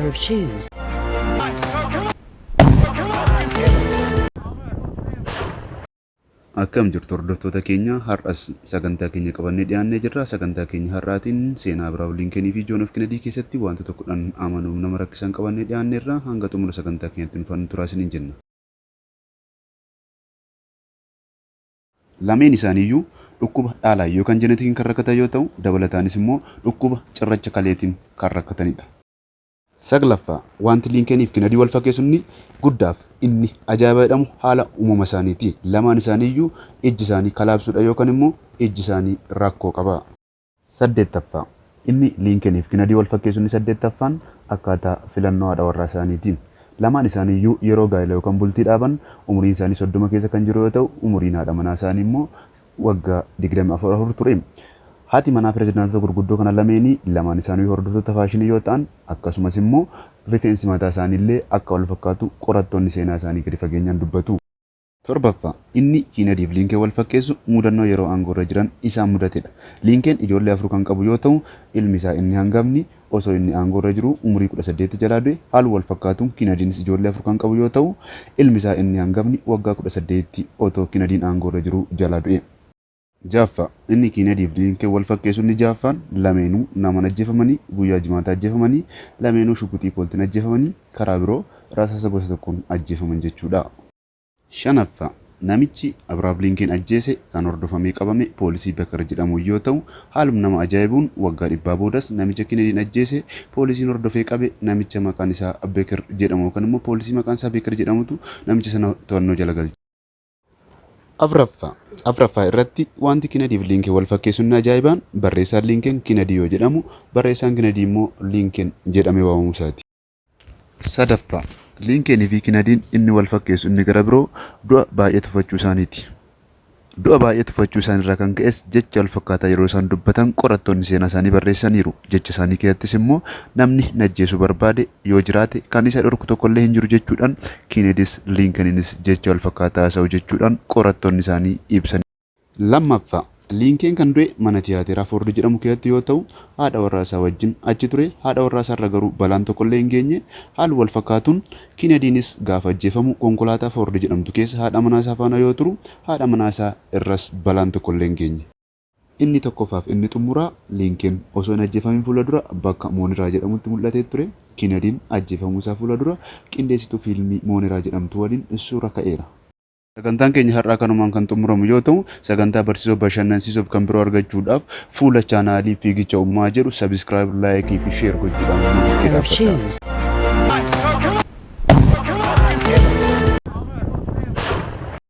pair of shoes. Akkam jirtu hordoftoota keenya har'as sagantaa keenya qabannee dhiyaannee jirra. Sagantaa keenya har'aatiin seenaa Abiraam Liinkenii fi Joon F Kennedy keessatti wantoota tokkodhaan amanuuf nama rakkisan qabannee dhiyaanneerra. Hanga xumura sagantaa keenyatti nu faana turaa isiniin jenna. Lameen isaaniiyyuu dhukkuba dhaalaa yookaan jeenetikiin kan rakkatan yoo ta'u, dabalataanis immoo dhukkuba cirracha kaleetiin kan rakkatanidha. Saglaffaa wanti Liinkenii fi Kennedy wal fakkeessu inni guddaaf inni ajaa'iba jedhamu haala uumama isaaniiti. Lamaan isaaniiyyuu ijji isaanii kalaabsuudha yookaan immoo ijji isaanii rakkoo qaba. Saddeettaffaa inni Liinkenii fi Kennedy wal fakkeessu inni saddeettaffaan akkaataa filannoo haadha warraa isaaniiti. Lamaan isaaniiyyuu yeroo gaa'ela yookaan bultii dhaaban umuriin isaanii 30 keessa kan jiru yoo ta'u, umuriin haadha manaa isaanii immoo waggaa 24 ture. Haati manaa pirezidaantota gurguddoo kana lameenii lamaan isaanii hordoftoota faashinii yoo ta'an, akkasumas immoo rifeensi mataa isaaniillee akka wal fakkaatu qorattoonni seenaa isaanii gadi fageenyaan dubbatu. Torbaffaa inni Kennedy fi Liinken wal fakkeessu mudannoo yeroo aangoo irra jiran isaan mudatedha. Liinken ijoollee 4 kan qabu yoo ta'u, ilmi isaa inni hangafni osoo inni aangoo irra jiru umurii 18 jalaa du'e. Haaluma wal fakkaatuun Kennedynis ijoollee 4 kan qabu yoo ta'u, ilmi isaa inni hangafni waggaa 18 otoo Kennedyin aangoo irra jiru jalaa du'e. Jaaffaa inni Kennedy fi Liinken wal fakkeessu inni jaaffaan lameenuu namaan ajjeefamanii guyyaa jimaataa ajjeefamanii lameenuu shukutii pooltiin ajjeefamanii karaa biroo rasaasa gosa tokkoon ajjeefaman jechuudha. Shanaffaa namichi Abiraam Liinken ajjeese kan hordofamee qabame poolisii Beker jedhamu yoo ta'u, haaluma nama ajaa'ibuun waggaa 100 boodas namicha Kennedyin ajjeese poolisiin hordofee qabe namicha maqaan isaa Beker jedhamu yookaan immoo poolisii maqaan isaa Beker jedhamutu namicha sana to'annoo jala galche. Afraffaa irratti wanti Kennedy fi Liinken wal fakkeessu inni ajaa'ibaan barreessaan Liinken Kennedy yoo jedhamu, barreessaan Kennedy immoo Liinken jedhamee waamamu isaati. Sadaffaa Liinkenii fi Kennedyin inni wal fakkeessu inni gara biroo du'a baay'ee tuffachuu isaaniiti. Du'a baay'ee tuffachuu isaaniirraa kan ka'es jecha wal fakkaataa yeroo isaan dubbatan qorattoonni seenaa isaanii barreessaniiru. Jecha isaanii keessattis immoo namni najjeesuu barbaade yoo jiraate kan isa dhorku tokkollee hin jiru jechuudhaan Kennedy's Liinkeninis jecha wal fakkaataa haasa'u jechuudhaan qorattoonni isaanii ibsan. Lammaffaa Liinken kan du'e mana tiyaateraa Foord jedhamu keessatti yoo ta'u, haadha warraa isaa wajjin achi ture. Haadha warraa isaa irra garuu balaan tokkollee hin geenye. Haaluma wal fakkaatuun Kennedyinis gaafa ajjeefamu konkolaataa Foord jedhamtu keessa haadha manaa isaa faana yoo turu, haadha manaa isaa irras balaan tokkollee hin geenye. Inni tokkoffaaf inni xumuraa Liinken osoo hin ajjeefamin fuula dura bakka Mooniraa jedhamutti mul'atee ture. Kennedyin ajjeefamuu isaa fuula dura qindeessituu fiilmii Mooniraa jedhamtu waliin suura ka'eera. Sagantaan keenya har'aa kanumaan kan xumuramu yoo ta'u, sagantaa barsiisoo bashannansiisuuf kan biroo argachuudhaaf fuula chaanaalii Fiigicha Uumaa jedhu sabiskiraayib, laayikii fi sheer gochuudhaan